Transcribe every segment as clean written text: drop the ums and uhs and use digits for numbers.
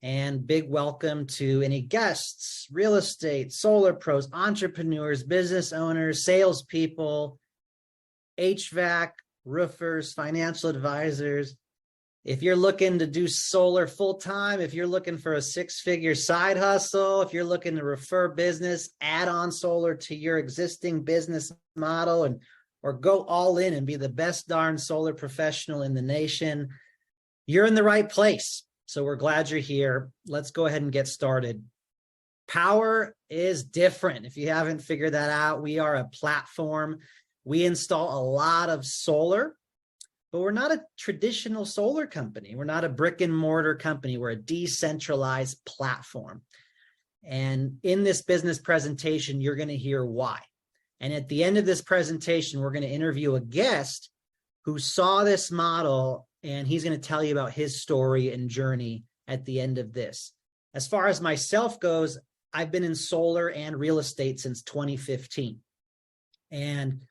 And big welcome to any guests, real estate, solar pros, entrepreneurs, business owners, salespeople, HVAC, roofers, financial advisors. If you're looking to do solar full-time, if you're looking for a six-figure side hustle, if you're looking to refer business, add on solar to your existing business model, or go all in and be the best darn solar professional in the nation, you're in the right place. So we're glad you're here. Let's go ahead and get started. Powur is different. If you haven't figured that out, we are a platform. We install a lot of solar, but we're not a traditional solar company. We're not a brick and mortar company. We're a decentralized platform. And in this business presentation, you're going to hear why. And at the end of this presentation, we're going to interview a guest who saw this model, and he's going to tell you about his story and journey at the end of this. As far as myself goes, I've been in solar and real estate since 2015. And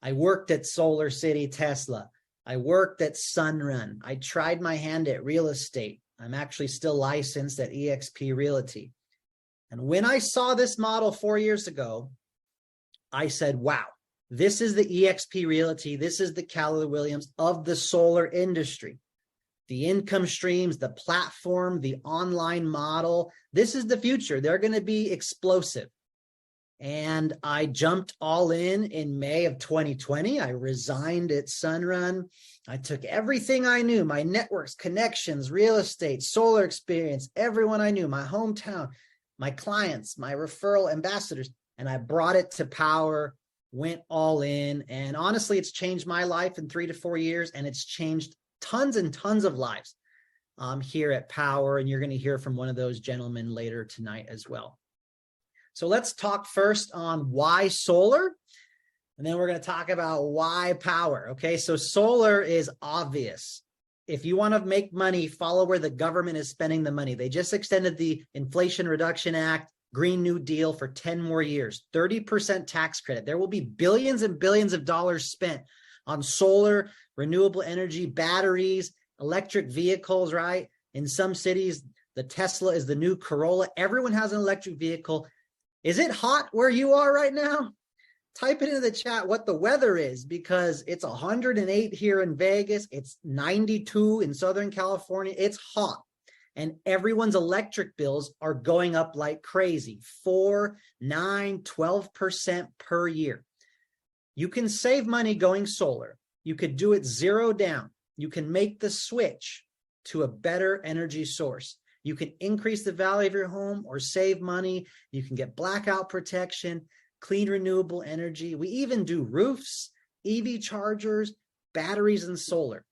I worked at Solar City Tesla. I worked at Sunrun. I tried my hand at real estate. I'm actually still licensed at eXp Realty. And when I saw this model 4 years ago, I said, wow, this is the eXp Realty. This is the Keller Williams of the solar industry. The income streams, the platform, the online model. This is the future. They're going to be explosive. And I jumped all in May of 2020. I resigned at Sunrun. I took everything I knew, my networks, connections, real estate, solar experience, everyone I knew, my hometown, my clients, my referral ambassadors, and I brought it to Powur, went all in. And honestly, it's changed my life in 3 to 4 years, and it's changed tons and tons of lives here at Powur. And you're going to hear from one of those gentlemen later tonight as well. So let's talk first on why solar, and then we're going to talk about why Powur. Okay, so solar is obvious. If you want to make money, follow where the government is spending the money. They just extended the Inflation Reduction Act, Green New Deal for 10 more years, 30% tax credit. There will be billions and billions of dollars spent on solar, renewable energy, batteries, electric vehicles, right? In some cities, the Tesla is the new Corolla. Everyone has an electric vehicle. Is it hot where you are right now? Type it into the chat what the weather is, because it's 108 here in Vegas. It's 92 in Southern California. It's hot. And everyone's electric bills are going up like crazy, 4, 9, 12% per year. You can save money going solar. You could do it zero down. You can make the switch to a better energy source. You can increase the value of your home or save money. You can get blackout protection, clean renewable energy. We even do roofs, EV chargers, batteries, and solar.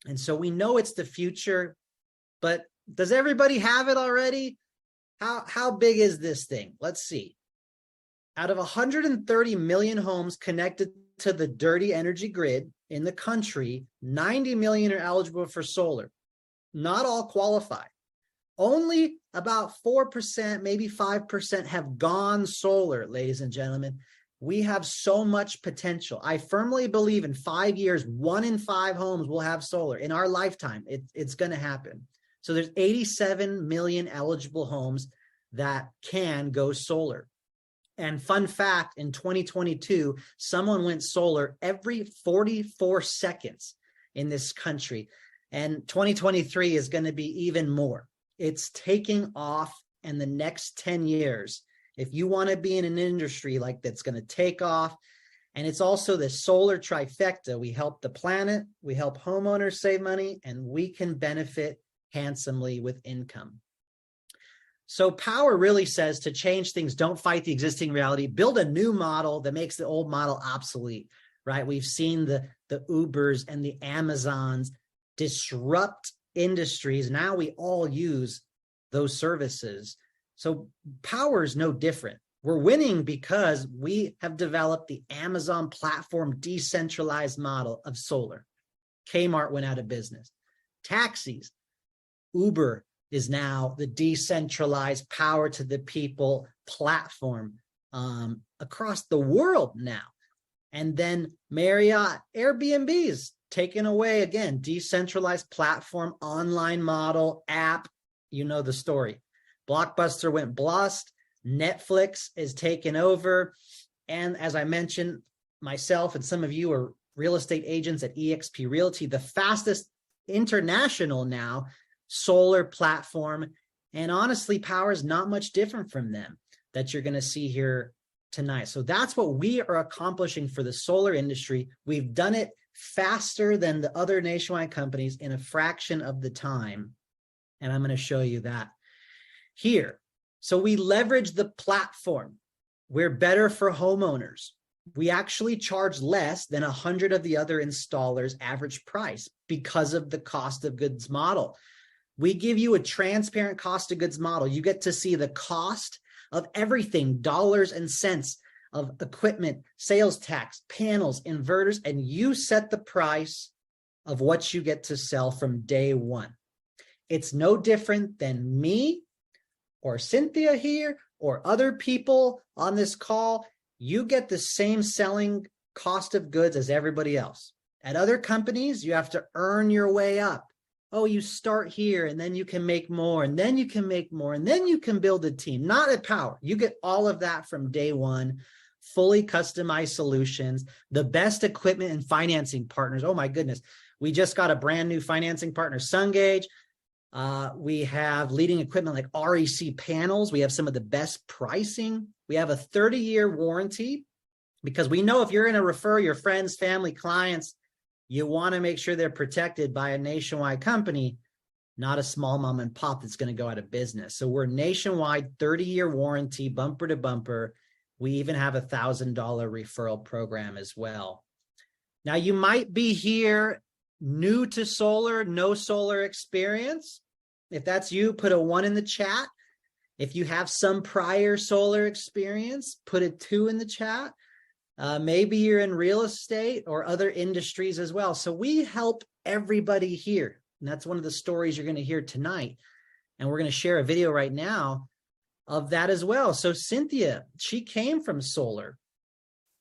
And so we know it's the future, but does everybody have it already? How big is this thing? Let's see. Out of 130 million homes connected to the dirty energy grid in the country, 90 million are eligible for solar. Not all qualify. Only about 4%, maybe 5% have gone solar, ladies and gentlemen. We have so much potential. I firmly believe in 5 years, 1 in 5 homes will have solar in our lifetime. It's going to happen. So there's 87 million eligible homes that can go solar. And fun fact, in 2022, someone went solar every 44 seconds in this country. And 2023 is going to be even more. It's taking off, and the next 10 years, if you want to be in an industry like that's going to take off, and it's also the solar trifecta. We help the planet, we help homeowners save money, and we can benefit handsomely with income. So Powur really says to change things, don't fight the existing reality, build a new model that makes the old model obsolete, right? We've seen the Ubers and the Amazons disrupt industries. Now we all use those services. So Powur is no different. We're winning because we have developed the Amazon platform decentralized model of solar. Kmart went out of business. Taxis, Uber is now the decentralized power to the people platform across the world now. And then Marriott, Airbnb's taken away again, decentralized platform, online model, app, you know the story. Blockbuster went bust. Netflix is taken over. And as I mentioned, myself and some of you are real estate agents at eXp Realty, the fastest international now solar platform. And honestly, Powur is not much different from them that you're going to see here tonight. So that's what we are accomplishing for the solar industry. We've done it faster than the other nationwide companies in a fraction of the time. And I'm going to show you that here. So we leverage the platform. We're better for homeowners. We actually charge less than 100 of the other installers' average price because of the cost of goods model. We give you a transparent cost of goods model. You get to see the cost of everything, dollars and cents of equipment, sales tax, panels, inverters, and you set the price of what you get to sell from day one. It's no different than me or Cynthia here or other people on this call. You get the same selling cost of goods as everybody else. At other companies, you have to earn your way up. Oh, you start here and then you can make more and then you can make more and then you can build a team. Not at Powur. You get all of that from day one, fully customized solutions, the best equipment and financing partners. Oh my goodness. We just got a brand new financing partner, SunGage. We have leading equipment like REC panels. We have some of the best pricing. We have a 30-year warranty because we know if you're going to refer your friends, family, clients, you want to make sure they're protected by a nationwide company, not a small mom and pop that's going to go out of business. So we're nationwide, 30-year warranty, bumper to bumper. We even have a $1,000 referral program as well. Now, you might be here new to solar, no solar experience. If that's you, put a 1 in the chat. If you have some prior solar experience, put a 2 in the chat. Maybe you're in real estate or other industries as well. So we help everybody here. And that's one of the stories you're going to hear tonight. And we're going to share a video right now of that as well. So Cynthia, she came from solar.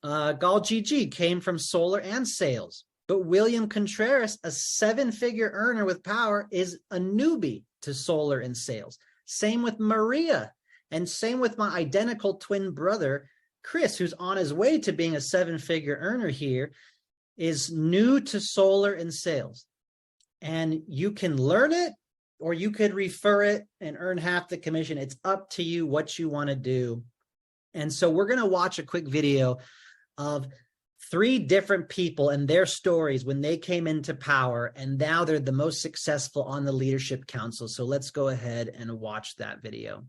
Gal Gigi came from solar and sales. But William Contreras, a 7-figure earner with Powur, is a newbie to solar and sales. Same with Maria, and same with my identical twin brother, Chris, who's on his way to being a 7-figure earner here, is new to solar and sales. And you can learn it, or you could refer it and earn half the commission. It's up to you what you want to do. And so we're going to watch a quick video of 3 different people and their stories when they came into Powur, and now they're the most successful on the Leadership Council. So let's go ahead and watch that video.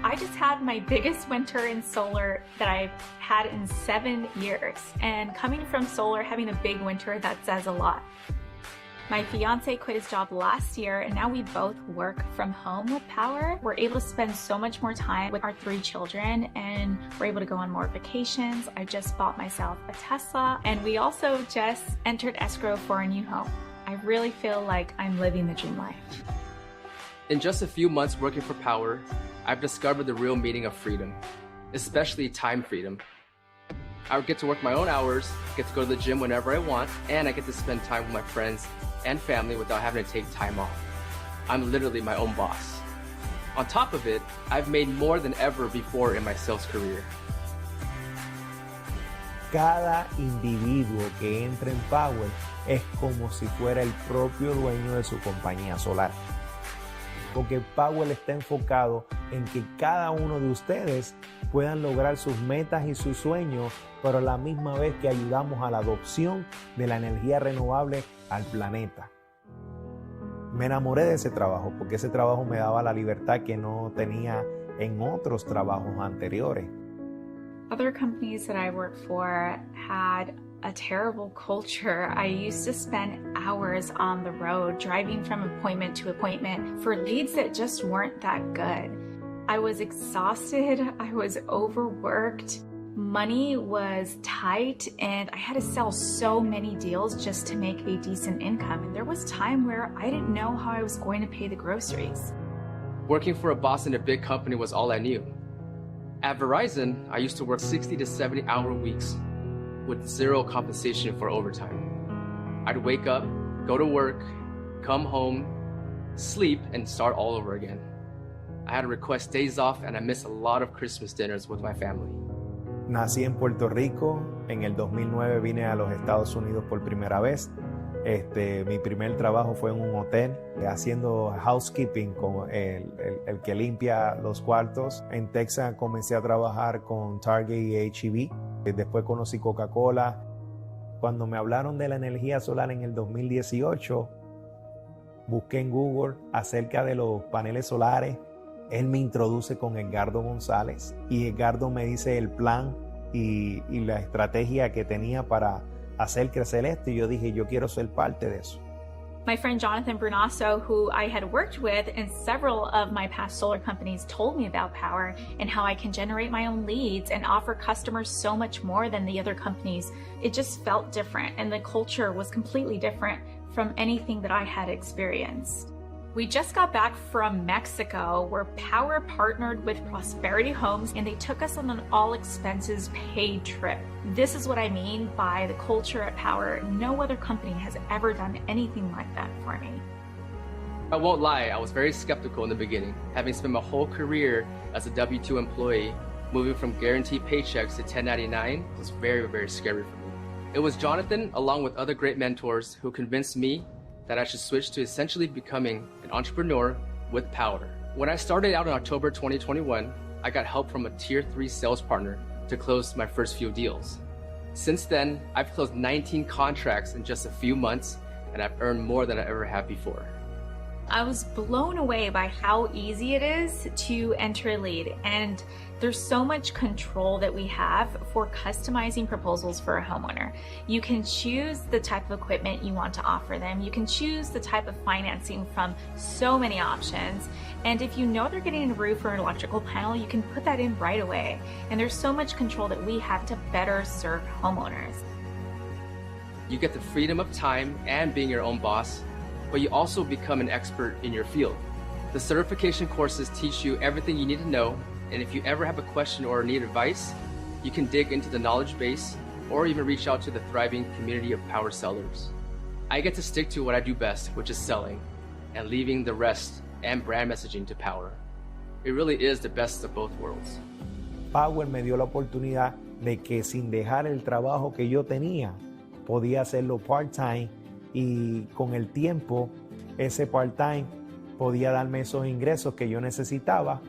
I just had my biggest winter in solar that I've had in 7 years. And coming from solar, having a big winter, that says a lot. My fiance quit his job last year, and now we both work from home with Powur. We're able to spend so much more time with our 3 children, and we're able to go on more vacations. I just bought myself a Tesla, and we also just entered escrow for a new home. I really feel like I'm living the dream life. In just a few months working for Powur, I've discovered the real meaning of freedom, especially time freedom. I get to work my own hours, get to go to the gym whenever I want, and I get to spend time with my friends and family without having to take time off. I'm literally my own boss. On top of it, I've made more than ever before in my sales career. Cada individuo que entra en Powur es como si fuera el propio dueño de su compañía solar. Porque Powur está enfocado en que cada uno de ustedes puedan lograr sus metas y sus sueños, pero a la misma vez que ayudamos a la adopción de la energía renovable al planeta. Me enamoré de ese trabajo porque ese trabajo me daba la libertad que no tenía en otros trabajos anteriores. Other companies that I worked for had a terrible culture. I used to spend hours on the road driving from appointment to appointment for leads that just weren't that good. I was exhausted, I was overworked, money was tight, and I had to sell so many deals just to make a decent income. And there was time where I didn't know how I was going to pay the groceries. Working for a boss in a big company was all I knew. At Verizon, I used to work 60 to 70-hour weeks with zero compensation for overtime. I'd wake up, go to work, come home, sleep, and start all over again. I had to request days off and I missed a lot of Christmas dinners with my family. Nací en Puerto Rico, en el 2009 vine a los Estados Unidos por primera vez. Mi primer trabajo fue en un hotel haciendo housekeeping con el que limpia los cuartos. En Texas comencé a trabajar con Target y H-E-B. Después conocí Coca-Cola. Cuando me hablaron de la energía solar en el 2018, busqué en Google acerca de los paneles solares. Él me introduce con Edgardo González y Edgardo me dice el plan y la estrategia que tenía para hacer crecer esto, y yo dije, yo quiero ser parte de eso. My friend Jonathan Brunasso, who I had worked with in several of my past solar companies, told me about Powur and how I can generate my own leads and offer customers so much more than the other companies. It just felt different, and the culture was completely different from anything that I had experienced. We just got back from Mexico, where Powur partnered with Prosperity Homes, and they took us on an all expenses paid trip. This is what I mean by the culture at Powur. No other company has ever done anything like that for me. I won't lie, I was very skeptical in the beginning. Having spent my whole career as a W-2 employee, moving from guaranteed paychecks to 1099 was very, very scary for me. It was Jonathan, along with other great mentors, who convinced me that I should switch to essentially becoming an entrepreneur with Powur. When I started out in October 2021, I got help from a tier 3 sales partner to close my first few deals. Since then, I've closed 19 contracts in just a few months, and I've earned more than I ever have before. I was blown away by how easy it is to enter a lead, and there's so much control that we have for customizing proposals for a homeowner. You can choose the type of equipment you want to offer them. You can choose the type of financing from so many options. And if you know they're getting a roof or an electrical panel, you can put that in right away. And there's so much control that we have to better serve homeowners. You get the freedom of time and being your own boss, but you also become an expert in your field. The certification courses teach you everything you need to know, and if you ever have a question or need advice, you can dig into the knowledge base or even reach out to the thriving community of Powur sellers. I get to stick to what I do best, which is selling, and leaving the rest and brand messaging to Powur. It really is the best of both worlds. Powur me dio la oportunidad de que sin dejar el trabajo que yo tenía, podía hacerlo part-time, y con el tiempo ese part-time podía darme esos ingresos que yo necesitaba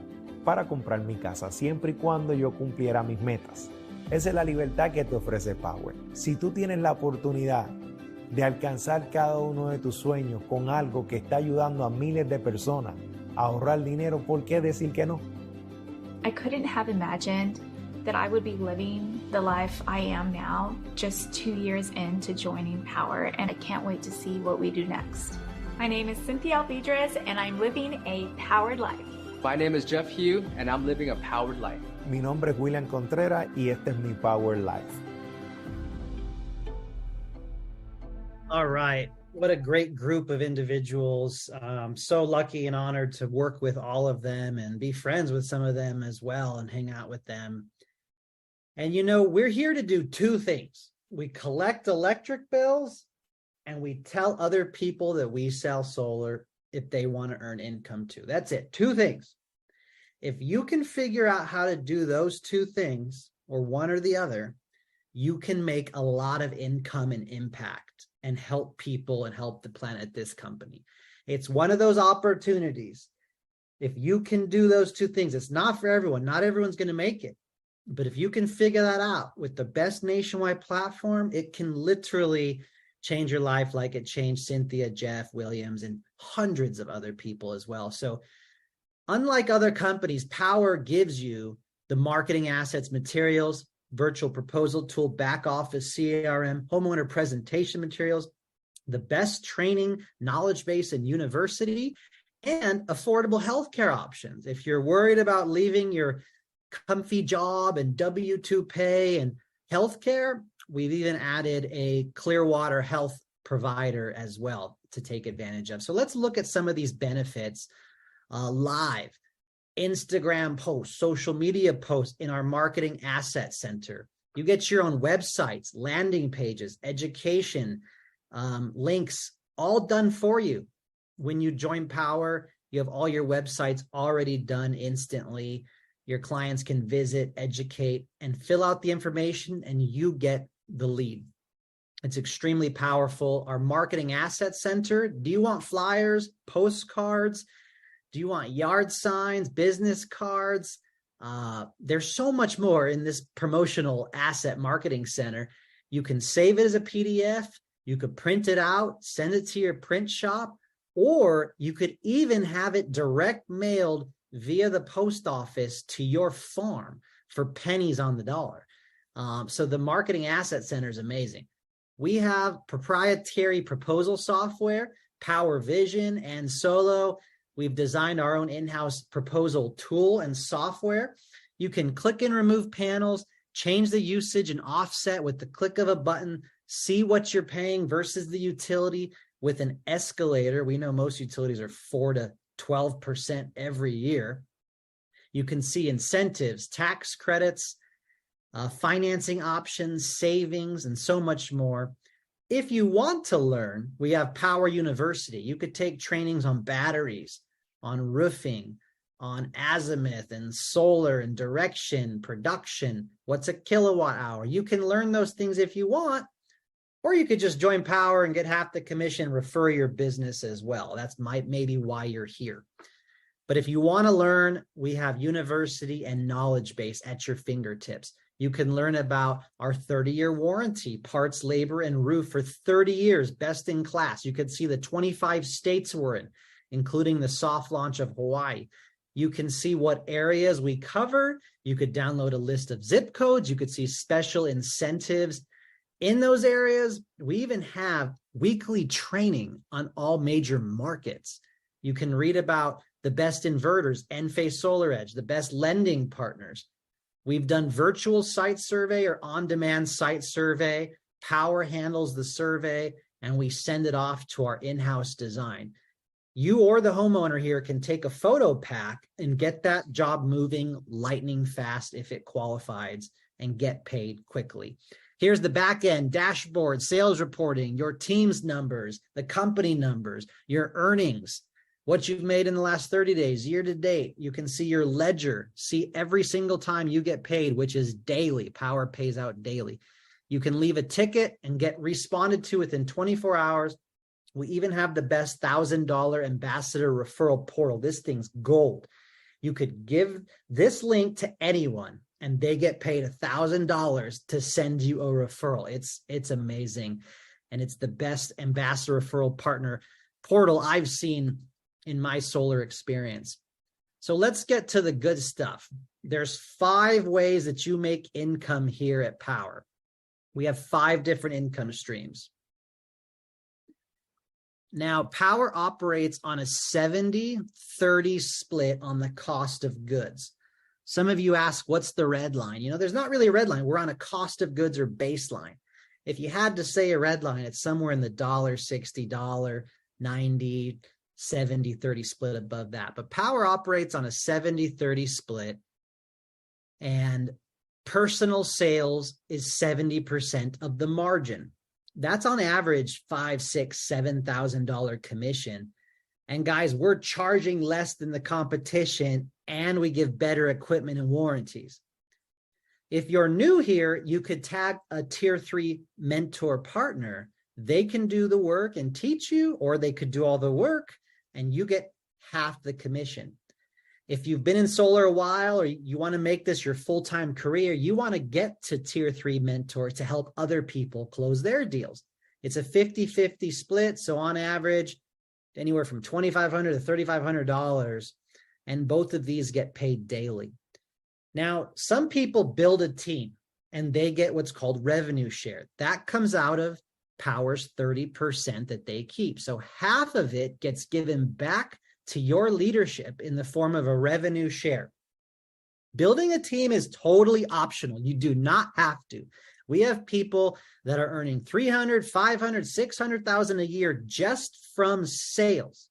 para comprar mi casa, siempre y cuando yo cumpliera mis metas. Esa es la libertad que te ofrece Powur. Si tú tienes la oportunidad de alcanzar cada uno de tus sueños con algo que está ayudando a miles de personas a ahorrar dinero, ¿por qué decir que no? I couldn't have imagined that I would be living the life I am now just 2 years into joining Powur, and I can't wait to see what we do next. My name is Cynthia Alvidrez, and I'm living a powered life. My name is Jeff Hugh, and I'm living a powered life. Mi nombre es William Contreras y este es mi Power Life. All right. What a great group of individuals. So lucky and honored to work with all of them and be friends with some of them as well and hang out with them. And you know, we're here to do two things. We collect electric bills and we tell other people that we sell solar if they want to earn income too. That's it. Two things. If you can figure out how to do those two things, or one or the other, you can make a lot of income and impact and help people and help the planet at this company. It's one of those opportunities. If you can do those two things, it's not for everyone. Not everyone's going to make it. But if you can figure that out with the best nationwide platform, it can literally change your life like it changed Cynthia, Jeff, Williams, and hundreds of other people as well. So unlike other companies, Powur gives you the marketing assets, materials, virtual proposal tool, back office, CRM, homeowner presentation materials, the best training, knowledge base, and university, and affordable healthcare options. If you're worried about leaving your comfy job and W-2 pay and healthcare, we've even added a Clearwater health provider as well to take advantage of. So let's look at some of these benefits live. Instagram posts, social media posts in our marketing asset center. You get your own websites, landing pages, education, links, all done for you. when you join Powur, you have all your websites already done instantly. Your clients can visit, educate, and fill out the information, and you get the lead. It's extremely powerful. Our marketing asset center. Do you want flyers, postcards? Do you want yard signs, business cards? There's so much more in this promotional asset marketing center. You can save it as a PDF. You could print it out, send it to your print shop, or you could even have it direct mailed via the post office to your farm for pennies on the dollar. So the marketing asset center is amazing. We have proprietary proposal software, Powur Vision and Solo. We've designed our own in-house proposal tool and software. You can click and remove panels, change the usage and offset with the click of a button, see what you're paying versus the utility with an escalator. We know most utilities are 4 to 12% every year. You can see incentives, tax credits, financing options, savings, and so much more. If you want to learn, we have Powur University. You could take trainings on batteries, on roofing, on azimuth and solar and direction, production, what's a kilowatt hour. You can learn those things if you want, or you could just join Powur and get half the commission, refer your business as well. That's maybe why you're here. But if you want to learn, we have university and knowledge base at your fingertips. You can learn about our 30-year warranty, parts, labor, and roof for 30 years, best in class. You could see the 25 states we're in, including the soft launch of Hawaii. You can see what areas we cover. You could download a list of zip codes. You could see special incentives in those areas. We even have weekly training on all major markets. You can read about the best inverters, Enphase Solar Edge, the best lending partners. We've done virtual site survey or on-demand site survey. Powur handles the survey, and we send it off to our in-house design. You or the homeowner here can take a photo pack and get that job moving lightning fast if it qualifies and get paid quickly. Here's the back end dashboard, sales reporting, your team's numbers, the company numbers, your earnings, what you've made in the last 30 days, year to date. You can see your ledger, see every single time you get paid, which is daily. Powur pays out daily. You can leave a ticket and get responded to within 24 hours. We even have the best $1,000 ambassador referral portal. This thing's gold. You could give this link to anyone and they get paid $1,000 to send you a referral. It's amazing. And it's the best ambassador referral partner portal I've seen in my solar experience. So let's get to the good stuff. There's 5 ways that you make income here at Powur. We have 5 different income streams. Now, Powur operates on a 70-30 split on the cost of goods. Some of you ask, what's the red line? You know, there's not really a red line. We're on a cost of goods or baseline. If you had to say a red line, it's somewhere in the $1.60, $1.90, 70-30 split above that. But Powur operates on a 70-30 split, and personal sales is 70% of the margin. That's on average $5,000, $6,000, $7,000 commission. And guys, we're charging less than the competition, and we give better equipment and warranties. If you're new here, you could tag a tier 3 mentor partner. They can do the work and teach you, or they could do all the work and you get half the commission. If you've been in solar a while, or you want to make this your full-time career, you want to get to tier 3 mentor to help other people close their deals. It's a 50-50 split. So on average, anywhere from $2,500 to $3,500. And both of these get paid daily. Now, some people build a team and they get what's called revenue share. That comes out of Powur's 30% that they keep. So half of it gets given back to your leadership in the form of a revenue share. Building a team is totally optional. You do not have to. We have people that are earning $300,000, $500,000, $600,000 a year just from sales.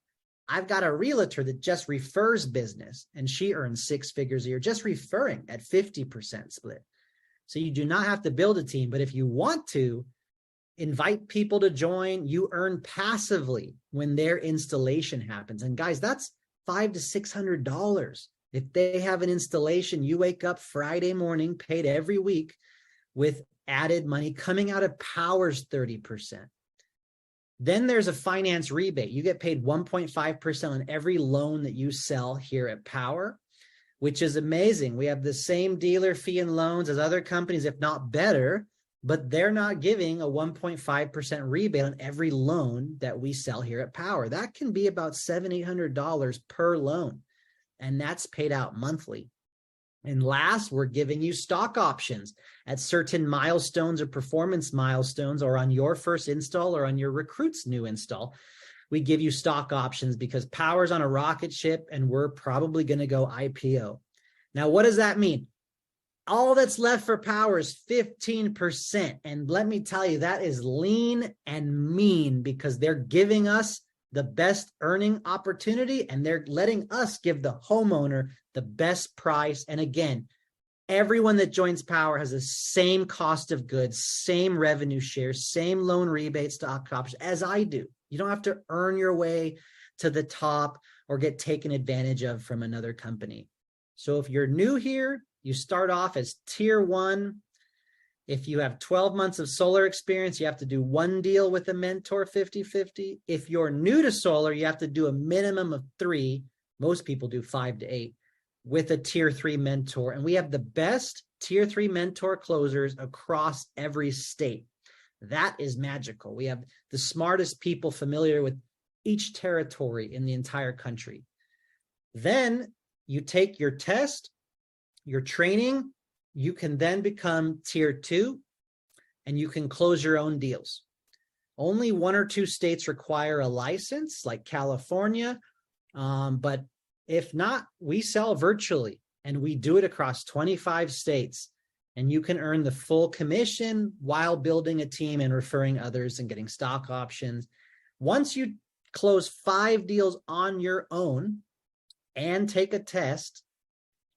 I've got a realtor that just refers business, and she earns 6 figures a year just referring at 50% split. So you do not have to build a team, but if you want to, invite people to join. You earn passively when their installation happens. And guys, that's $500 to $600. If they have an installation, you wake up Friday morning, paid every week, with added money coming out of Powur's 30%. Then there's a finance rebate. You get paid 1.5% on every loan that you sell here at Powur, which is amazing. We have the same dealer fee and loans as other companies, if not better, but they're not giving a 1.5% rebate on every loan that we sell here at Powur. That can be about $700, $800 per loan, and that's paid out monthly. And last, we're giving you stock options at certain milestones or performance milestones, or on your first install or on your recruit's new install. We give you stock options because Powur's on a rocket ship and we're probably going to go IPO. Now, what does that mean? All that's left for Powur is 15%. And let me tell you, that is lean and mean because they're giving us the best earning opportunity and they're letting us give the homeowner the best price. And again, everyone that joins Powur has the same cost of goods, same revenue share, same loan rebate, stock options as I do. You don't have to earn your way to the top or get taken advantage of from another company. So if you're new here, you start off as tier 1. If you have 12 months of solar experience, you have to do one deal with a mentor 50-50. If you're new to solar, you have to do a minimum of 3. Most people do 5 to 8 with a tier 3 mentor. And we have the best tier 3 mentor closers across every state. That is magical. We have the smartest people familiar with each territory in the entire country. Then you take your test, your training, you can then become tier 2 and you can close your own deals. Only 1 or 2 states require a license, like California. But if not, we sell virtually and we do it across 25 states. And you can earn the full commission while building a team and referring others and getting stock options. Once you close 5 deals on your own and take a test,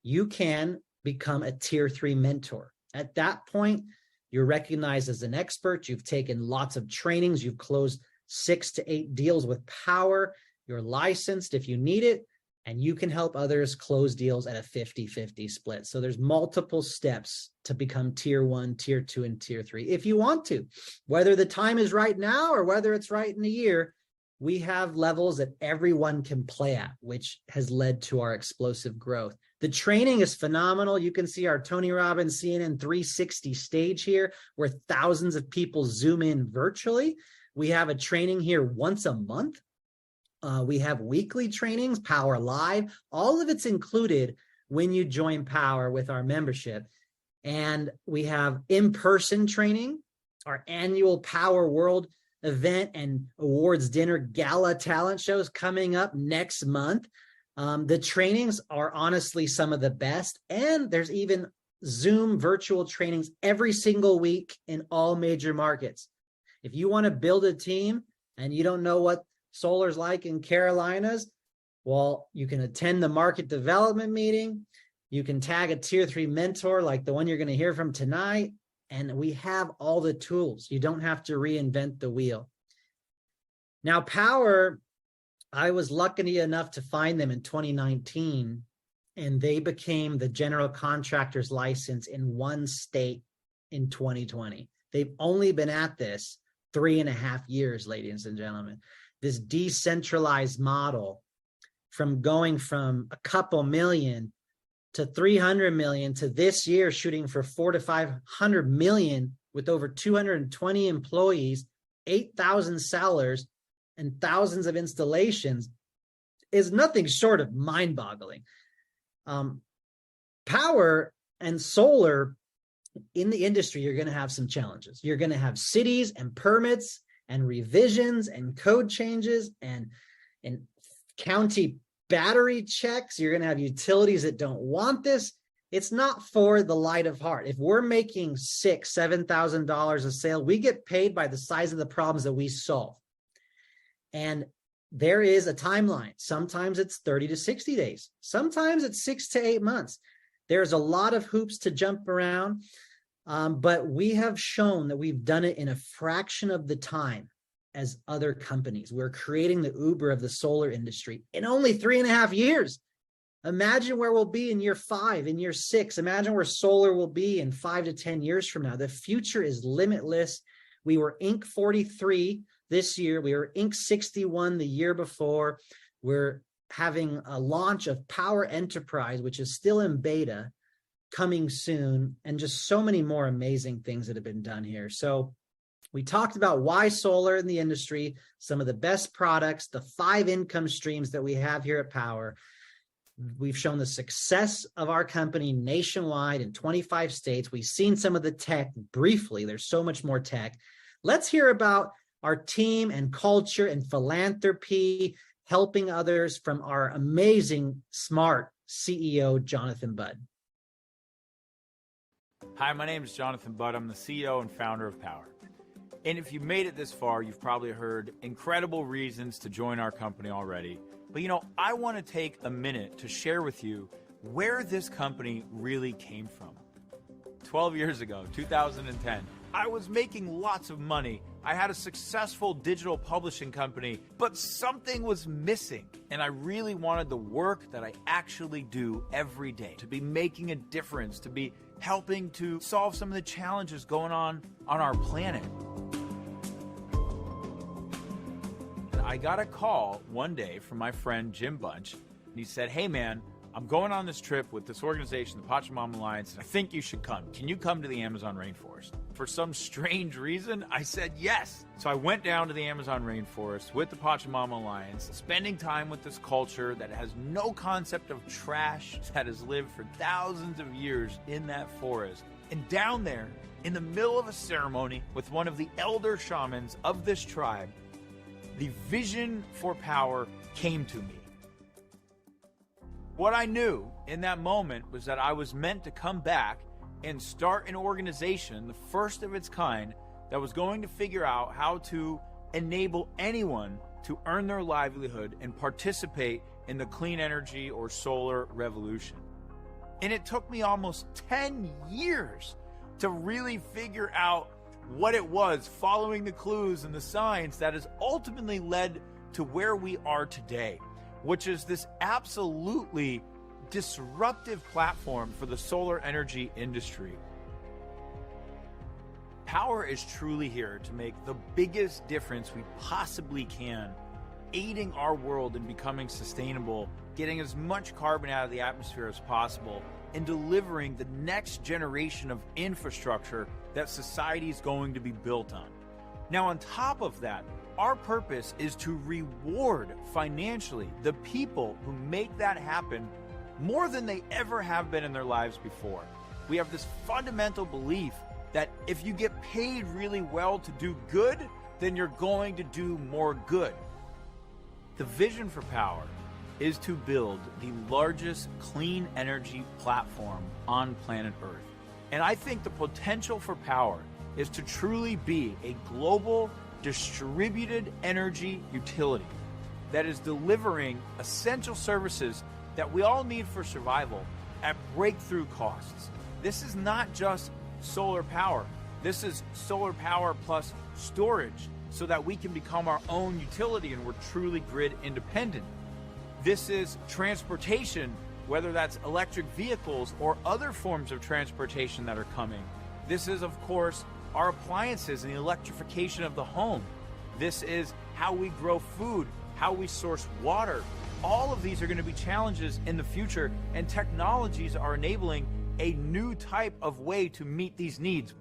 you can become a tier 3 mentor. At that point, you're recognized as an expert. You've taken lots of trainings. You've closed 6 to 8 deals with Powur. You're licensed if you need it, and you can help others close deals at a 50-50 split. So there's multiple steps to become tier 1, tier 2, and tier 3 if you want to. Whether the time is right now or whether it's right in a year, we have levels that everyone can play at, which has led to our explosive growth. The training is phenomenal. You can see our Tony Robbins CNN 360 stage here where thousands of people zoom in virtually. We have a training here once a month. We have weekly trainings, Powur Live. All of it's included when you join Powur with our membership. And we have in-person training, our annual Powur World event and awards dinner gala talent shows coming up next month. The trainings are honestly some of the best. And there's even Zoom virtual trainings every single week in all major markets. If you want to build a team and you don't know what solar's like in Carolinas, well, you can attend the market development meeting. You can tag a tier 3 mentor like the one you're going to hear from tonight. And we have all the tools. You don't have to reinvent the wheel. Now, Powur, I was lucky enough to find them in 2019, and they became the general contractor's license in 1 state in 2020. They've only been at this 3.5 years, ladies and gentlemen. This decentralized model from going from a couple million to 300 million to this year shooting for 400 to 500 million with over 220 employees, 8,000 sellers, and thousands of installations is nothing short of mind-boggling. Powur and solar in the industry, you're going to have some challenges. You're going to have cities and permits and revisions and code changes and county battery checks. You're going to have utilities that don't want this. It's not for the light of heart. If we're making $6,000, $7,000 a sale, we get paid by the size of the problems that we solve. And there is a timeline. Sometimes it's 30 to 60 days. Sometimes it's 6 to 8 months. There's a lot of hoops to jump around. But we have shown that we've done it in a fraction of the time as other companies. We're creating the Uber of the solar industry in only 3.5 years. Imagine where we'll be in year 5, in year 6. Imagine where solar will be in 5 to 10 years from now. The future is limitless. We were Inc. 43 this year. We were Inc. 61 the year before. We're having a launch of Powur Enterprise, which is still in beta, coming soon, and just so many more amazing things that have been done here. So we talked about why solar in the industry, some of the best products, the 5 income streams that we have here at Powur. We've shown the success of our company nationwide in 25 states. We've seen some of the tech briefly. There's so much more tech. Let's hear about our team and culture and philanthropy, helping others from our amazing, smart CEO, Jonathan Budd. Hi, my name is Jonathan Budd. I'm the CEO and founder of Powur. And if you made it this far, you've probably heard incredible reasons to join our company already. But I want to take a minute to share with you where this company really came from. 12 years ago, 2010, I was making lots of money. I had a successful digital publishing company, but something was missing. And I really wanted the work that I actually do every day to be making a difference, to be helping to solve some of the challenges going on our planet. I got a call one day from my friend Jim Bunch, and he said, "Hey man, I'm going on this trip with this organization, the Pachamama Alliance, and I think you should come. Can you come to the Amazon rainforest?" For some strange reason, I said yes. So I went down to the Amazon rainforest with the Pachamama Alliance, spending time with this culture that has no concept of trash, that has lived for thousands of years in that forest. And down there, in the middle of a ceremony with one of the elder shamans of this tribe, the vision for Powur came to me. What I knew in that moment was that I was meant to come back and start an organization, the first of its kind, that was going to figure out how to enable anyone to earn their livelihood and participate in the clean energy or solar revolution. And it took me almost 10 years to really figure out what it was, following the clues and the signs that has ultimately led to where we are today, which is this absolutely disruptive platform for the solar energy industry. Powur is truly here to make the biggest difference we possibly can, aiding our world in becoming sustainable, getting as much carbon out of the atmosphere as possible, and delivering the next generation of infrastructure that society is going to be built on. Now, on top of that, our purpose is to reward financially the people who make that happen more than they ever have been in their lives before. We have this fundamental belief that if you get paid really well to do good, then you're going to do more good. The vision for Powur is to build the largest clean energy platform on planet Earth. And I think the potential for Powur is to truly be a global distributed energy utility that is delivering essential services that we all need for survival at breakthrough costs. This is not just solar power. This is solar power plus storage so that we can become our own utility and we're truly grid independent. This is transportation, whether that's electric vehicles or other forms of transportation that are coming. This is, of course, our appliances and the electrification of the home. This is how we grow food, how we source water. All of these are going to be challenges in the future, and technologies are enabling a new type of way to meet these needs.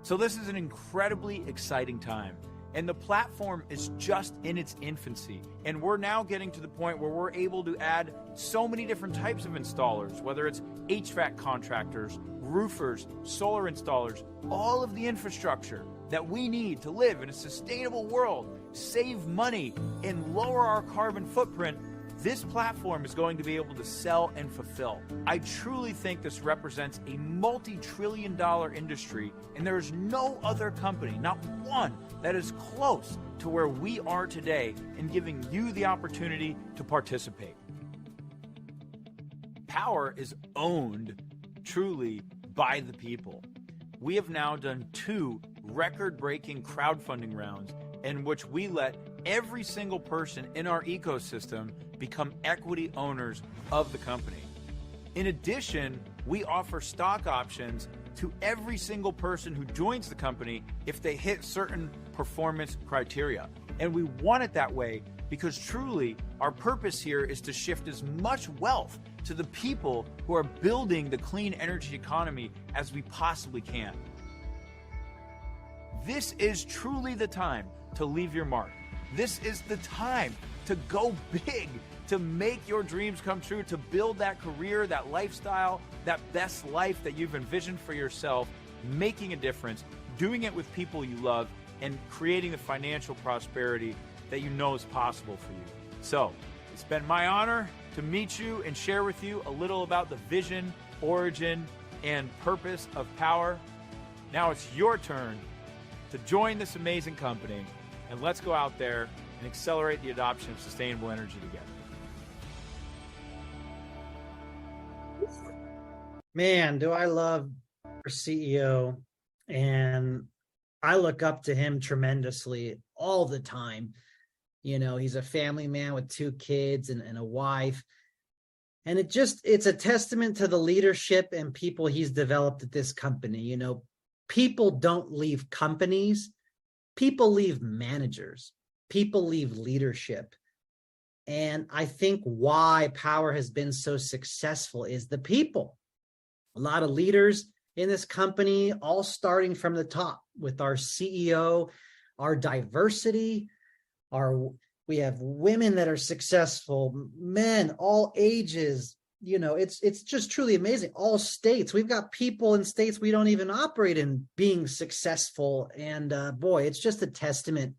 So this is an incredibly exciting time. And the platform is just in its infancy. And we're now getting to the point where we're able to add so many different types of installers, whether it's HVAC contractors, roofers, solar installers, all of the infrastructure that we need to live in a sustainable world, save money, and lower our carbon footprint. This platform is going to be able to sell and fulfill. I truly think this represents a multi-trillion-dollar industry, and there is no other company, not one, that is close to where we are today in giving you the opportunity to participate. Powur is owned truly by the people. we have now done 2 record-breaking crowdfunding rounds in which we let every single person in our ecosystem become equity owners of the company. In addition, we offer stock options to every single person who joins the company if they hit certain performance criteria. And we want it that way because truly our purpose here is to shift as much wealth to the people who are building the clean energy economy as we possibly can. This is truly the time to leave your mark. This is the time to go big, to make your dreams come true, to build that career, that lifestyle, that best life that you've envisioned for yourself, making a difference, doing it with people you love, and creating the financial prosperity that you know is possible for you. So, it's been my honor to meet you and share with you a little about the vision, origin, and purpose of Powur. Now it's your turn to join this amazing company, and let's go out there and accelerate the adoption of sustainable energy together. Man, do I love our CEO, and I look up to him tremendously all the time. You know, he's a family man with 2 kids and a wife. And it's a testament to the leadership and people he's developed at this company. You know, people don't leave companies. People leave managers. People leave leadership. And I think why Powur has been so successful is the people. A lot of leaders in this company, all starting from the top with our CEO, our diversity, we have women that are successful, men, all ages. You know, it's just truly amazing. All states. We've got people in states we don't even operate in being successful. And boy, it's just a testament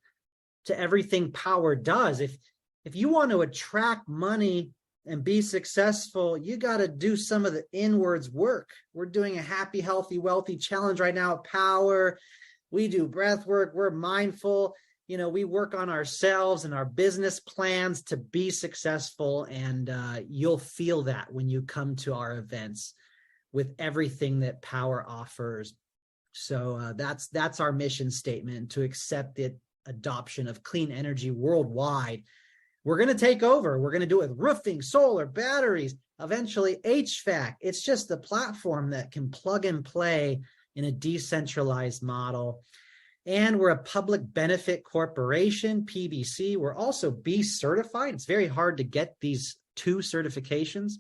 to everything Powur does. If you want to attract money and be successful, you got to do some of the inwards work. We're doing a happy, healthy, wealthy challenge right now at Powur. We do breath work. We're mindful. You know, we work on ourselves and our business plans to be successful. And you'll feel that when you come to our events with everything that Powur offers. So that's our mission statement, to accept the adoption of clean energy worldwide. We're going to take over. We're going to do it with roofing, solar, batteries, eventually HVAC. It's just a platform that can plug and play in a decentralized model. And we're a public benefit corporation, PBC. We're also B certified. It's very hard to get these 2 certifications.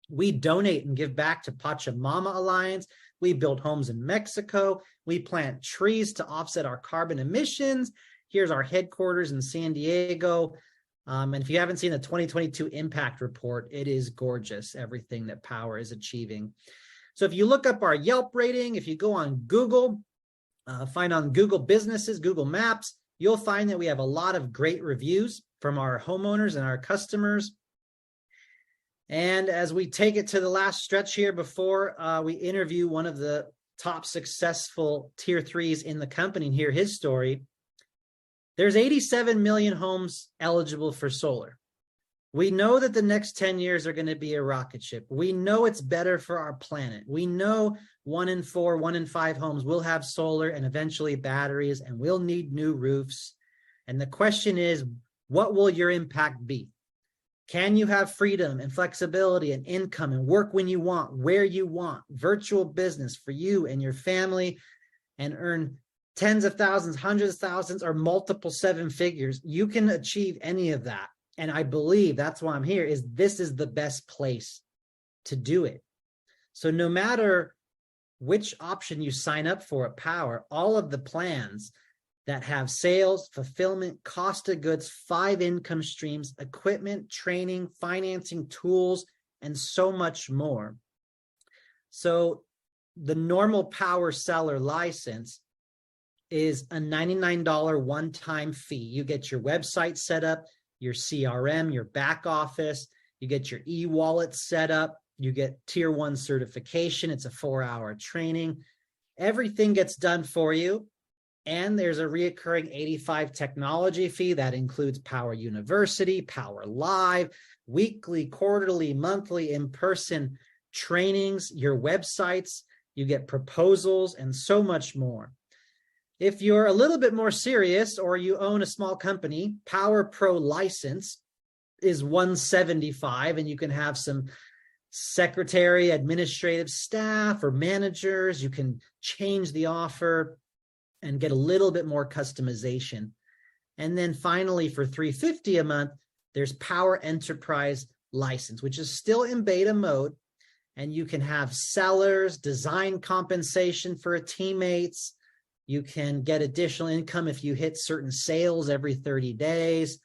We donate and give back to Pachamama Alliance. We build homes in Mexico. We plant trees to offset our carbon emissions. Here's our headquarters in San Diego. And if you haven't seen the 2022 impact report, it is gorgeous, everything that Powur is achieving. So if you look up our Yelp rating, if you go on Google, find on Google Businesses, Google Maps, you'll find that we have a lot of great reviews from our homeowners and our customers. And as we take it to the last stretch here before we interview one of the top successful tier 3s in the company and hear his story, there's 87 million homes eligible for solar. We know that the next 10 years are going to be a rocket ship. We know it's better for our planet. We know 1 in 4, 1 in 5 homes will have solar and eventually batteries, and we'll need new roofs. And the question is, what will your impact be? Can you have freedom and flexibility and income and work when you want, where you want, virtual business for you and your family, and earn tens of thousands, hundreds of thousands, or multiple 7 figures? You can achieve any of that. And I believe that's why I'm here, is this is the best place to do it. So no matter which option you sign up for at Powur, all of the plans that have sales, fulfillment, cost of goods, 5 income streams, equipment, training, financing, tools, and so much more. So the normal Powur seller license is a $99 one-time fee. You get your website set up, your CRM, your back office, you get your e-wallet set up, you get tier 1 certification. It's a 4-hour training. Everything gets done for you. And there's a reoccurring $85 technology fee that includes Powur University, Powur Live, weekly, quarterly, monthly, in-person trainings, your websites, you get proposals, and so much more. If you're a little bit more serious or you own a small company, Powur Pro license is $175, and you can have some secretary, administrative staff, or managers. You can change the offer and get a little bit more customization. And then finally, for $350 a month, there's Powur Enterprise license, which is still in beta mode. And you can have sellers, design compensation for teammates. You can get additional income if you hit certain sales every 30 days.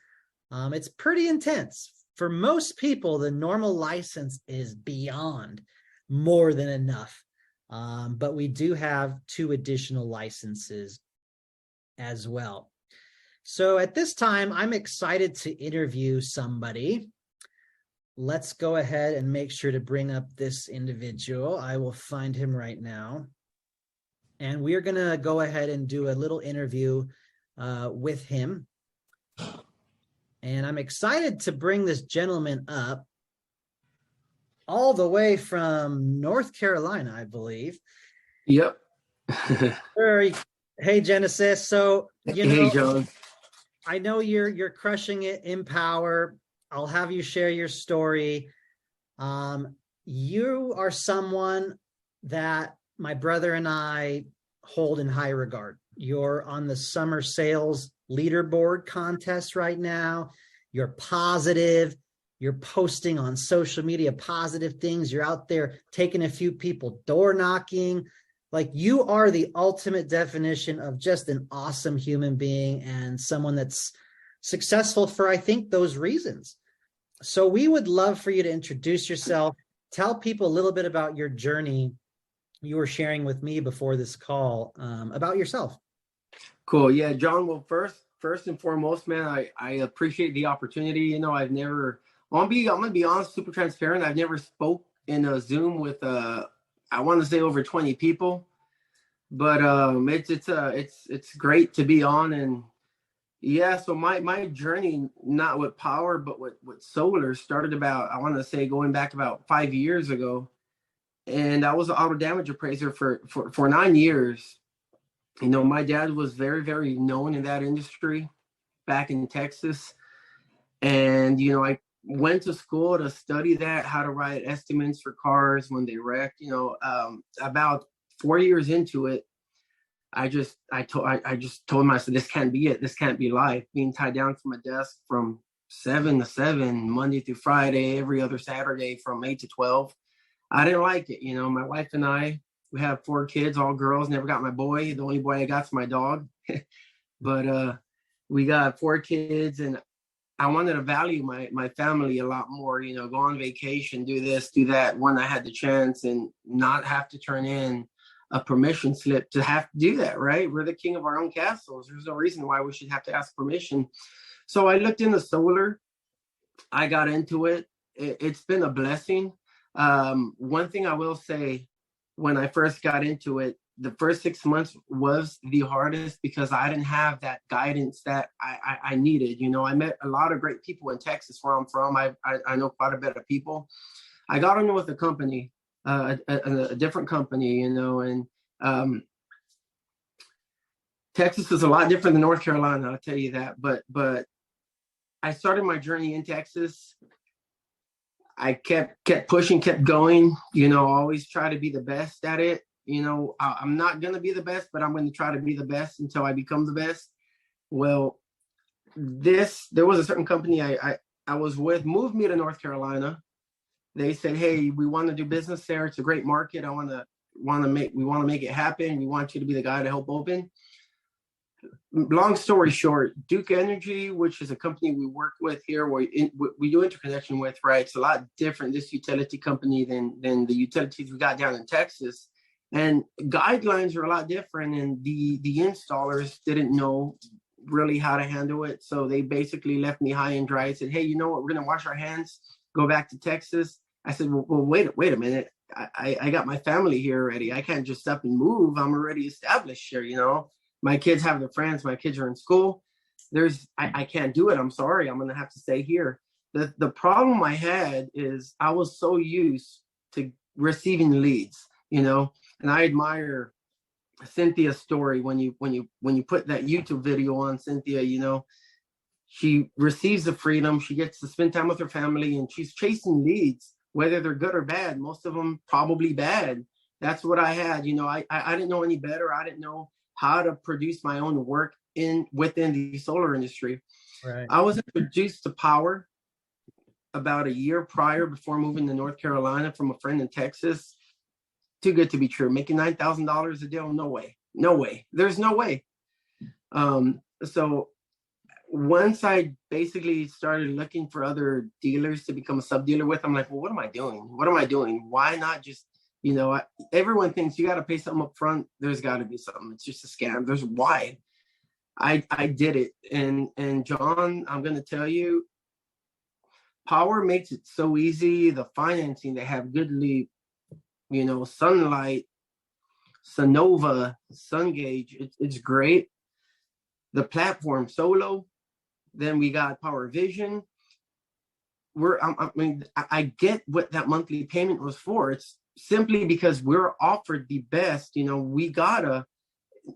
It's pretty intense. For most people, the normal license is beyond more than enough. But we do have 2 additional licenses as well. So at this time, I'm excited to interview somebody. Let's go ahead and make sure to bring up this individual. I will find him right now. And we're going to go ahead and do a little interview with him. And I'm excited to bring this gentleman up all the way from North Carolina, I believe. Yep. Hey, Genesis. So, Hey, John. I know you're crushing it in Powur. I'll have you share your story. You are someone that my brother and I hold in high regard. You're on the summer sales leaderboard contest right now. You're positive. You're posting on social media positive things. You're out there taking a few people door knocking. Like, you are the ultimate definition of just an awesome human being and someone that's successful for, I think, those reasons. So we would love for you to introduce yourself. Tell people a little bit about your journey you were sharing with me before this call, about yourself. Cool. Yeah, John. Well, first and foremost, man, I appreciate the opportunity. I'm gonna be honest, super transparent. I've never spoke in a Zoom with I want to say over 20 people, but it's great to be on. And yeah, so my journey, not with Powur, but with solar, started about, I want to say, going back about 5 years ago. And I was an auto damage appraiser for 9 years. My dad was very, very known in that industry back in Texas. And, I went to school to study that, how to write estimates for cars when they wreck. About 4 years into it, I just told myself, this can't be it. This can't be life. Being tied down from a desk from 7 to 7, Monday through Friday, every other Saturday from 8 to 12. I didn't like it. My wife and I, we have 4 kids, all girls, never got my boy. The only boy I got is my dog. But we got 4 kids, and I wanted to value my family a lot more, go on vacation, do this, do that when I had the chance, and not have to turn in a permission slip to have to do that, right? We're the king of our own castles. There's no reason why we should have to ask permission. So I looked into solar. I got into it. It's been a blessing. One thing I will say, when I first got into it, the first 6 months was the hardest because I didn't have that guidance that I needed. I met a lot of great people in Texas where I'm from. I know quite a bit of people. I got on with a company, a different company, and Texas is a lot different than North Carolina, I'll tell you that. But I started my journey in Texas. I kept pushing, kept going, always try to be the best at it. I'm not going to be the best, but I'm going to try to be the best until I become the best. Well, there was a certain company I was with, moved me to North Carolina. They said, hey, we want to do business there. It's a great market. We want to make it happen. We want you to be the guy to help open. Long story short, Duke Energy, which is a company we work with here, we do interconnection with, right? It's a lot different, this utility company, than the utilities we got down in Texas. And guidelines are a lot different, and the installers didn't know really how to handle it. So they basically left me high and dry and said, hey, you know what? We're going to wash our hands, go back to Texas. I said, well, wait a minute. I got my family here already. I can't just up and move. I'm already established here, My kids have their friends. My kids are in school. I can't do it. I'm sorry. I'm going to have to stay here. The problem I had is I was so used to receiving leads, And I admire Cynthia's story when you put that YouTube video on Cynthia, you know, she receives the freedom, she gets to spend time with her family, and she's chasing leads, whether they're good or bad. Most of them probably bad. That's what I had. You know, I didn't know any better. I didn't know how to produce my own work within the solar industry. Right. I was introduced to Powur about a year prior, before moving to North Carolina, from a friend in Texas. Too good to be true. Making $9,000 a deal? No way. No way. There's no way. So once I basically started looking for other dealers to become a sub dealer with, I'm like, well, what am I doing? What am I doing? Why not just, you know, everyone thinks you got to pay something up front. There's got to be something. It's just a scam. There's why. I did it. And John, I'm going to tell you, Powur makes it so easy. The financing, they have Goodly, you know, Sunlight, Sonova, Sungauge. It's great. The platform Solo. Then we got Powur Vision. I get what that monthly payment was for. It's simply because we're offered the best. You know,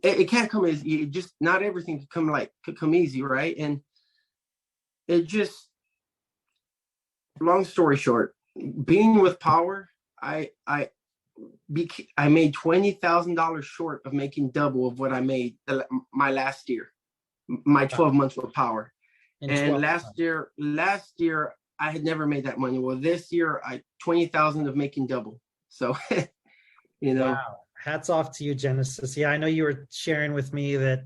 it can't come as just, not everything could come easy, right? And it just, long story short, being with Powur, I made $20,000 short of making double of what I made my last year, my 12 months with Powur. And last year I had never made that money. Well, this year 20,000 of making double. So, you know. Wow. Hats off to you, Genesis. Yeah, I know you were sharing with me that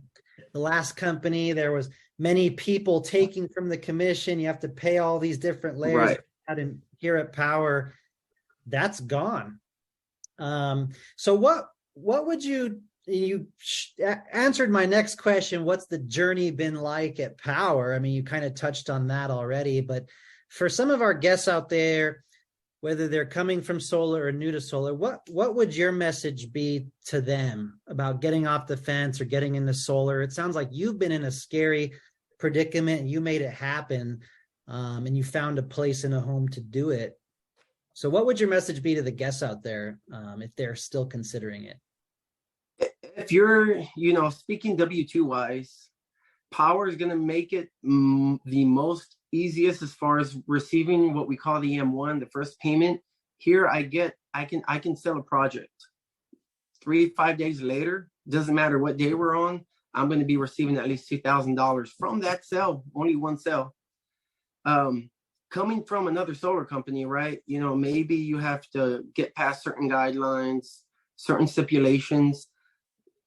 the last company, there was many people taking from the commission. You have to pay all these different layers. Right. And here at Powur, that's gone. So what would you answered my next question. What's the journey been like at Powur? I mean, you kind of touched on that already, but for some of our guests out there, whether they're coming from solar or new to solar, what would your message be to them about getting off the fence or getting into solar? It sounds like you've been in a scary predicament and you made it happen, and you found a place in a home to do it. So what would your message be to the guests out there, if they're still considering it? If you're, you know, speaking W-2 wise, Powur is going to make it the most easiest as far as receiving what we call the M1, the first payment. Here I can sell a project 3-5 days later. Doesn't matter what day we're on, I'm going to be receiving at least $2,000 from that sale, only one sale. Coming from another solar company, right? You know, maybe you have to get past certain guidelines, certain stipulations,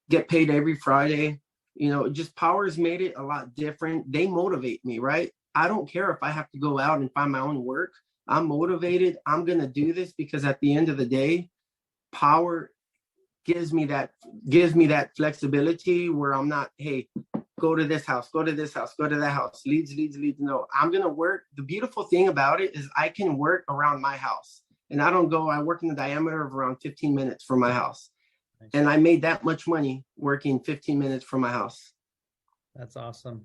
get paid every Friday. You know, just Powur's made it a lot different. They motivate me, right? I don't care if I have to go out and find my own work. I'm motivated. I'm going to do this because at the end of the day, Powur gives me that flexibility where I'm not, hey, go to this house, go to this house, go to that house, leads. No, I'm going to work. The beautiful thing about it is I can work around my house, and I work in the diameter of around 15 minutes from my house. And I made that much money working 15 minutes from my house. That's awesome.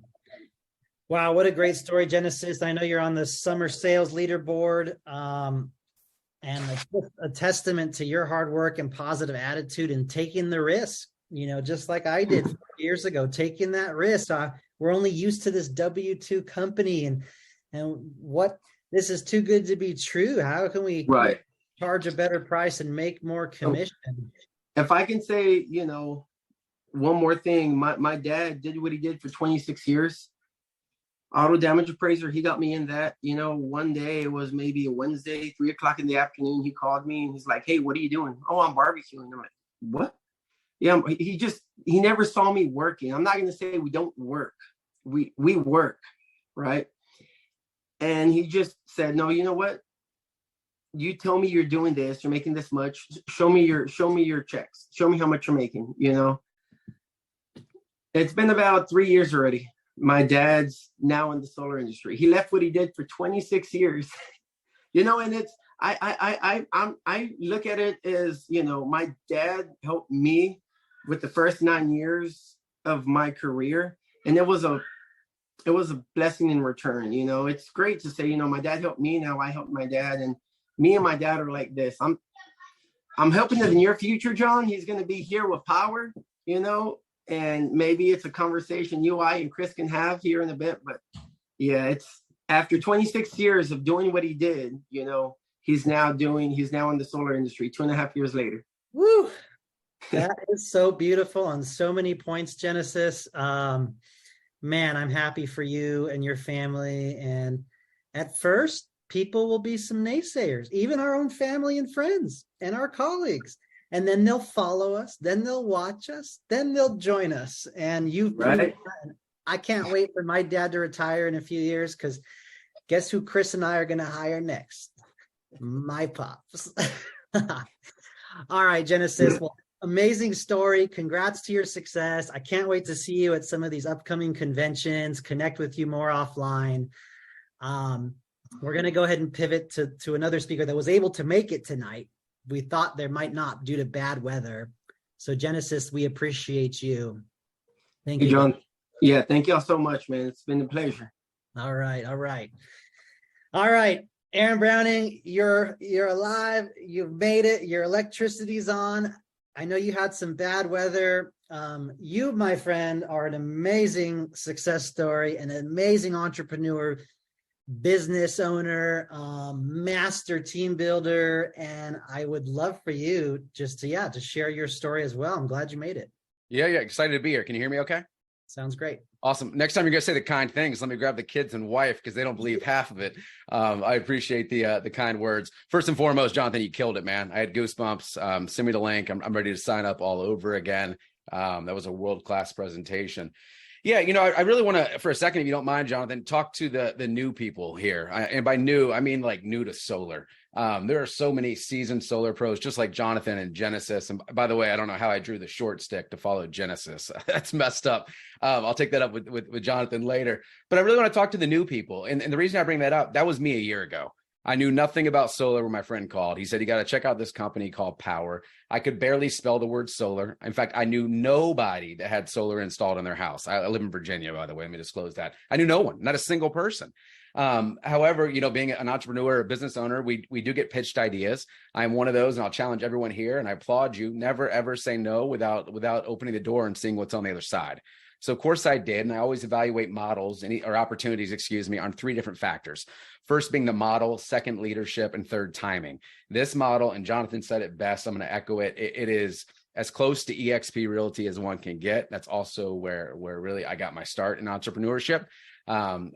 Wow, what a great story, Genesis. I know you're on the summer sales leaderboard, and a testament to your hard work and positive attitude and taking the risk, you know, just like I did 4 years ago, taking that risk. We're only used to this W-2 company and this is too good to be true. How can we charge a better price and make more commission? If I can say, you know, one more thing, my dad did what he did for 26 years. Auto damage appraiser, he got me in that. You know, one day, it was maybe a Wednesday, 3:00 in the afternoon, he called me and he's like, hey, what are you doing? Oh, I'm barbecuing. I'm like, what? Yeah, he never saw me working. I'm not going to say we don't work. We work, right? And he just said, no, you know what? You tell me you're doing this, you're making this much. Show me your checks. Show me how much you're making, you know? It's been about 3 years already. My dad's now in the solar industry. He left what he did for 26 years, you know, and it's, I look at it as, you know, my dad helped me with the first 9 years of my career. And it was a blessing in return. You know, it's great to say, you know, my dad helped me. Now I help my dad, and me and my dad are like this. I'm hoping in the near future, John, he's going to be here with Powur, and maybe it's a conversation I and Chris can have here in a bit. But yeah, it's after 26 years of doing what he did, he's now in the solar industry 2.5 years later. Woo! That is so beautiful on so many points, Genesis. Man, I'm happy for you and your family. And at first, people will be some naysayers, even our own family and friends and our colleagues. And then they'll follow us, then they'll watch us, then they'll join us. And I can't wait for my dad to retire in a few years, because guess who Chris and I are going to hire next? My pops. All right, Genesis. Well, amazing story. Congrats to your success. I can't wait to see you at some of these upcoming conventions, connect with you more offline. We're going to go ahead and pivot to another speaker that was able to make it tonight. We thought there might not due to bad weather. So Genesis, we appreciate you. Thank you, John. Yeah, thank y'all so much, man. It's been a pleasure. All right. Aaron Browning, you're alive. You've made it. Your electricity's on. I know you had some bad weather. You, my friend, are an amazing success story, an amazing entrepreneur, business owner, master team builder. And I would love for you just to share your story as well. I'm glad you made it. Yeah. Excited to be here. Can you hear me okay? Sounds great. Awesome. Next time you're going to say the kind things, let me grab the kids and wife, because they don't believe half of it. I appreciate the kind words. First and foremost, Jonathan, you killed it, man. I had goosebumps. Send me the link. I'm ready to sign up all over again. That was a world-class presentation. Yeah, I really want to, for a second, if you don't mind, Jonathan, talk to the new people here. And by new, I mean like new to solar. There are so many seasoned solar pros, just like Jonathan and Genesis. And by the way, I don't know how I drew the short stick to follow Genesis. That's messed up. I'll take that up with Jonathan later. But I really want to talk to the new people. And the reason I bring that up, that was me a year ago. I knew nothing about solar when my friend called. He said, you got to check out this company called Powur. I could barely spell the word solar. In fact, I knew nobody that had solar installed in their house. I live in Virginia, by the way. Let me disclose that. I knew no one, not a single person. However, being an entrepreneur, a business owner, we do get pitched ideas. I'm one of those, and I'll challenge everyone here, and I applaud you. Never, ever say no without opening the door and seeing what's on the other side. So of course I did. And I always evaluate models or opportunities, on 3 different factors. First being the model, second leadership, and third timing. This model, and Jonathan said it best, I'm going to echo it. It is as close to EXP Realty as one can get. That's also where really I got my start in entrepreneurship.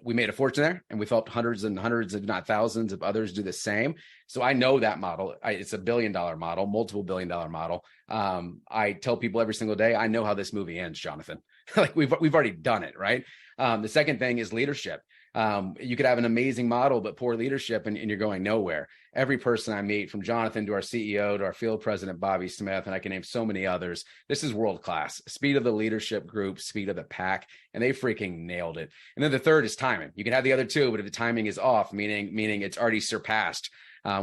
We made a fortune there, and we helped hundreds and hundreds, if not thousands of others do the same. So I know that model. It's a $1 billion model, multiple $1 billion model. I tell people every single day, I know how this movie ends, Jonathan. Like we've already done it, right? The second thing is leadership. You could have an amazing model, but poor leadership, and you're going nowhere. Every person I meet, from Jonathan to our CEO to our field president, Bobby Smith, and I can name so many others, this is world-class. Speed of the leadership group, speed of the pack, and they freaking nailed it. And then the third is timing. You can have the other two, but if the timing is off, meaning it's already surpassed,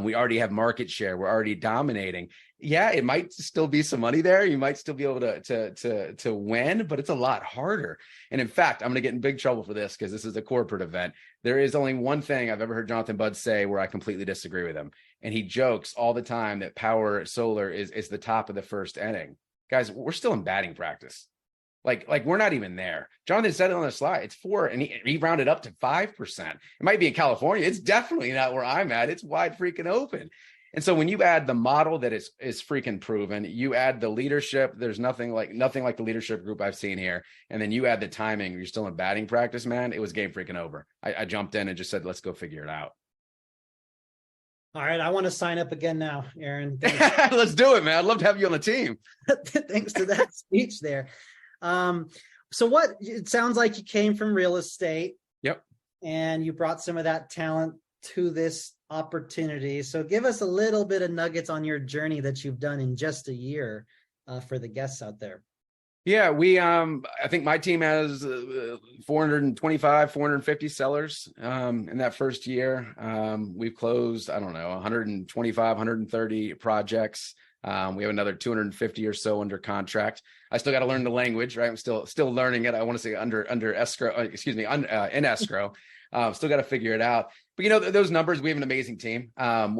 we already have market share, we're already dominating. Yeah, it might still be some money there. You might still be able to win, but it's a lot harder. And in fact, I'm going to get in big trouble for this because this is a corporate event. There is only one thing I've ever heard Jonathan Budd say where I completely disagree with him. And he jokes all the time that Powur Solar is the top of the first inning. Guys, we're still in batting practice. Like we're not even there. Jonathan said it on the slide. It's 4, and he rounded up to 5%. It might be in California. It's definitely not where I'm at. It's wide freaking open. And so when you add the model that is freaking proven, you add the leadership, there's nothing like the leadership group I've seen here. And then you add the timing, you're still in batting practice, man. It was game freaking over. I jumped in and just said, let's go figure it out. All right. I want to sign up again now, Aaron. Let's do it, man. I'd love to have you on the team. Thanks to that speech there. So it sounds like you came from real estate. Yep. And you brought some of that talent to this opportunity. So give us a little bit of nuggets on your journey that you've done in just a year for the guests out there. Yeah, I think my team has 425, 450 sellers in that first year. We've closed, 125, 130 projects. We have another 250 or so under contract. I still got to learn the language, right? I'm still learning it. I want to say under escrow, in escrow. Still got to figure it out. But those numbers, we have an amazing team.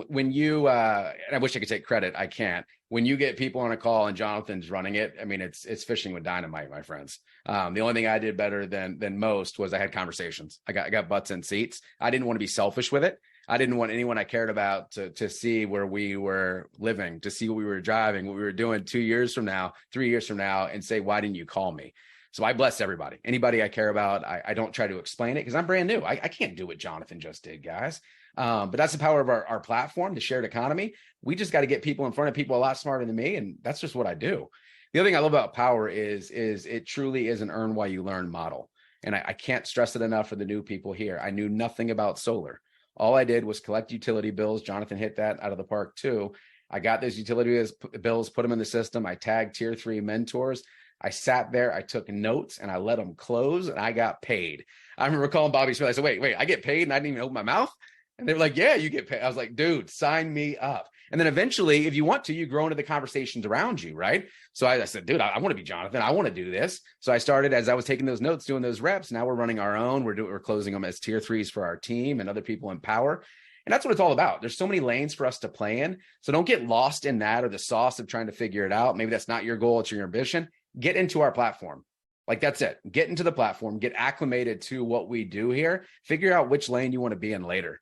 When you, and I wish I could take credit, I can't. When you get people on a call and Jonathan's running it, I mean, it's fishing with dynamite, my friends. The only thing I did better than most was I had conversations. I got butts in seats. I didn't want to be selfish with it. I didn't want anyone I cared about to see where we were living, to see what we were driving, what we were doing 2 years from now, 3 years from now, and say, why didn't you call me? So I bless everybody. Anybody I care about, I don't try to explain it because I'm brand new. I can't do what Jonathan just did, guys. But that's the power of our platform, the shared economy. We just got to get people in front of people a lot smarter than me, and that's just what I do. The other thing I love about Powur is it truly is an earn while you learn model. And I can't stress it enough for the new people here. I knew nothing about solar. All I did was collect utility bills. Jonathan hit that out of the park too. I got those utility bills, put them in the system. I tagged tier 3 mentors. I sat there, I took notes, and I let them close, and I got paid. I remember calling Bobby Smith. I said, wait, I get paid and I didn't even open my mouth? And they were like, yeah, you get paid. I was like, dude, sign me up. And then eventually, if you want to, you grow into the conversations around you, right? So I said, dude, I want to be Jonathan. I want to do this. So I started, as I was taking those notes, doing those reps. Now we're running our own. We're closing them as tier 3s for our team and other people in Powur. And that's what it's all about. There's so many lanes for us to play in. So don't get lost in that or the sauce of trying to figure it out. Maybe that's not your goal. It's your ambition. Get into our platform. Like, that's it. Get into the platform, get acclimated to what we do here, figure out which lane you want to be in later,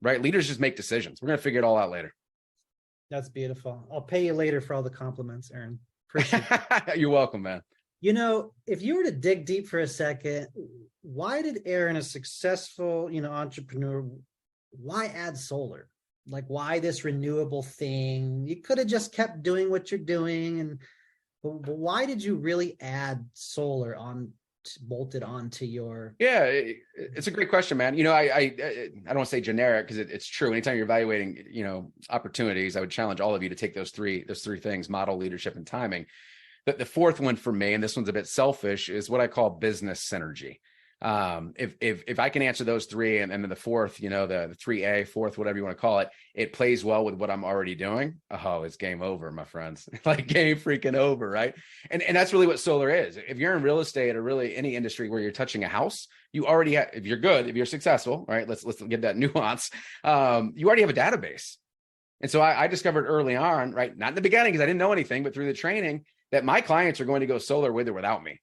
right? Leaders just make decisions. We're going to figure it all out later. That's beautiful. I'll pay you later for all the compliments, Aaron. Appreciate it. You're welcome, man. If you were to dig deep for a second, why did Aaron, a successful, entrepreneur, why add solar? Like, why this renewable thing? You could have just kept doing what you're doing, but why did you really add solar bolted onto your? Yeah, it's a great question, man. I don't want to say generic because it's true. Anytime you're evaluating, opportunities, I would challenge all of you to take those three things: model, leadership, and timing. But the fourth one for me, and this one's a bit selfish, is what I call business synergy. If I can answer those three, and then the fourth, the 3A, fourth, whatever you want to call it, it plays well with what I'm already doing. Oh, it's game over, my friends. Like, game freaking over, right? And that's really what solar is. If you're in real estate or really any industry where you're touching a house, you already have, if you're good, if you're successful, right? Let's get that nuance. You already have a database. And so I discovered early on, right? Not in the beginning because I didn't know anything, but through the training, that my clients are going to go solar with or without me.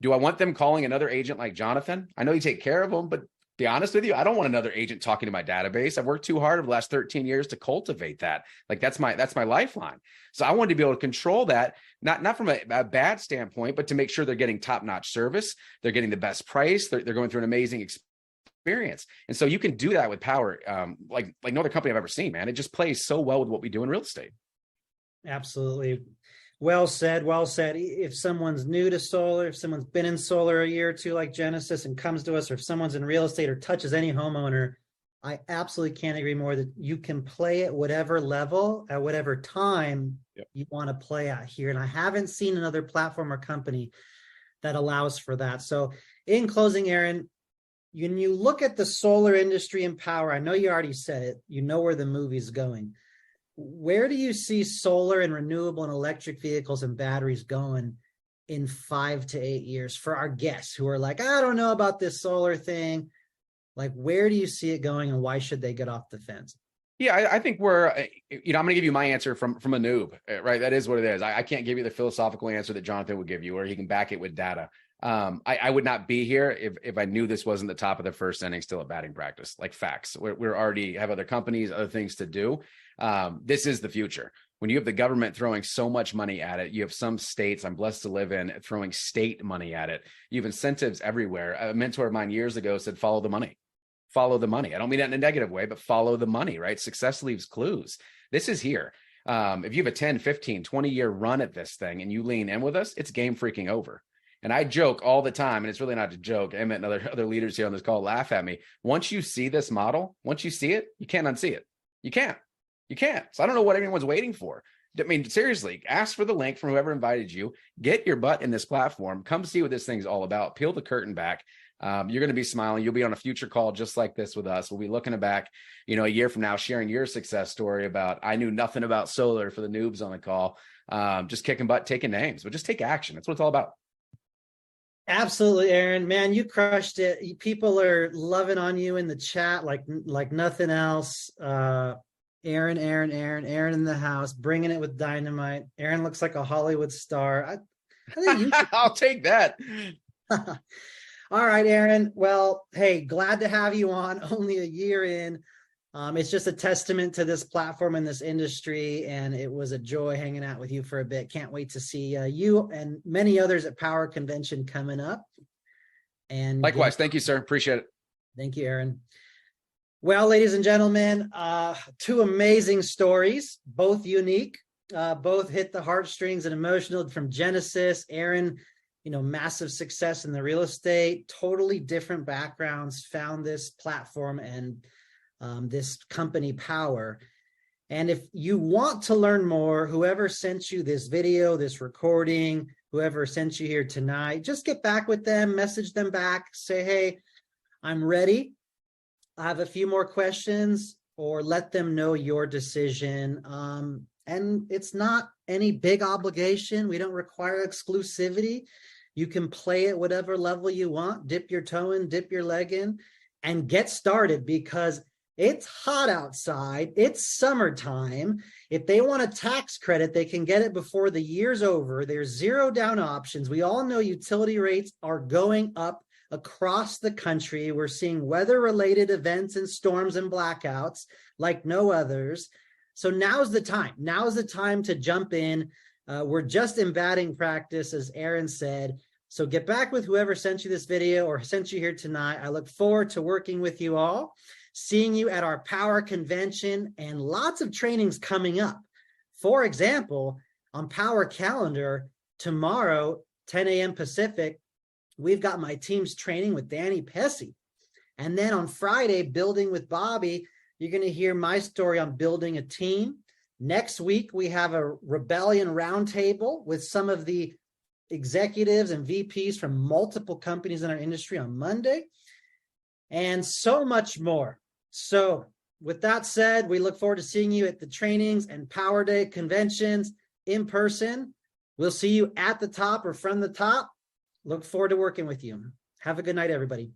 Do I want them calling another agent like Jonathan? I know you take care of them, but be honest with you, I don't want another agent talking to my database. I've worked too hard over the last 13 years to cultivate that. Like, that's my lifeline. So I wanted to be able to control that, not from a bad standpoint, but to make sure they're getting top-notch service. They're getting the best price. They're going through an amazing experience. And so you can do that with Powur, like no other company I've ever seen, man. It just plays so well with what we do in real estate. Absolutely. Well said. Well said. If someone's new to solar, if someone's been in solar a year or two like Genesis and comes to us, or if someone's in real estate or touches any homeowner, I absolutely can't agree more that you can play at whatever level, at whatever time you want to play at here. And I haven't seen another platform or company that allows for that. So in closing, Aaron, when you look at the solar industry and Powur, I know you already said it, you know where the movie's going. Where do you see solar and renewable and electric vehicles and batteries going in 5 to 8 years for our guests who are like, I don't know about this solar thing? Like, where do you see it going, and why should they get off the fence? Yeah, I think we're, I'm going to give you my answer from a noob, right? That is what it is. I can't give you the philosophical answer that Jonathan would give you, or he can back it with data. I would not be here if I knew this wasn't the top of the first inning, still at batting practice, like facts. We're already have other companies, other things to do. This is the future. When you have the government throwing so much money at it, you have some states I'm blessed to live in throwing state money at it. You have incentives everywhere. A mentor of mine years ago said, follow the money. Follow the money. I don't mean that in a negative way, but follow the money, right? Success leaves clues. This is here. If you have a 10, 15, 20-year run at this thing and you lean in with us, it's game freaking over. And I joke all the time, and it's really not a joke. Emmett and other leaders here on this call laugh at me. Once you see this model, once you see it, you can't unsee it. You can't. So I don't know what anyone's waiting for. I mean, seriously, ask for the link from whoever invited you. Get your butt in this platform. Come see what this thing's all about. Peel the curtain back. You're going to be smiling. You'll be on a future call just like this with us. We'll be looking back, a year from now, sharing your success story about, I knew nothing about solar, for the noobs on the call. Just kicking butt, taking names, but just take action. That's what it's all about. Absolutely, Aaron. Man, you crushed it. People are loving on you in the chat like nothing else. Aaron in the house, bringing it with dynamite. Aaron looks like a Hollywood star. I think you should. I'll take that. All right, Aaron. Well, hey, glad to have you on. Only a year in. It's just a testament to this platform and this industry, and it was a joy hanging out with you for a bit. Can't wait to see you and many others at Powur Convention coming up. And likewise, thank you, sir. Appreciate it. Thank you, Aaron. Well, ladies and gentlemen, two amazing stories, both unique, both hit the heartstrings and emotional. From Genesis, Aaron, massive success in the real estate, totally different backgrounds, found this platform and this company Powur. And if you want to learn more, whoever sent you this video, this recording, whoever sent you here tonight, just get back with them, message them back, say, hey, I'm ready. I have a few more questions, or let them know your decision. And it's not any big obligation. We don't require exclusivity. You can play at whatever level you want, dip your toe in, dip your leg in, and get started, because it's hot outside. It's summertime. If they want a tax credit, they can get it before the year's over. There's 0 down options. We all know utility rates are going up across the country. We're seeing weather-related events and storms and blackouts like no others. So now's the time. Now's the time to jump in. We're just in batting practice, as Aaron said. So get back with whoever sent you this video or sent you here tonight. I look forward to working with you all, seeing you at our Powur Convention, and lots of trainings coming up. For example, on Powur calendar, tomorrow, 10 a.m. Pacific, we've got my team's training with Danny Pesci. And then on Friday, Building with Bobby, you're going to hear my story on building a team. Next week, we have a Rebellion Roundtable with some of the executives and VPs from multiple companies in our industry on Monday, and so much more. So with that said, we look forward to seeing you at the trainings and Powur Day conventions in person. We'll see you at the top or from the top. Look forward to working with you. Have a good night, everybody.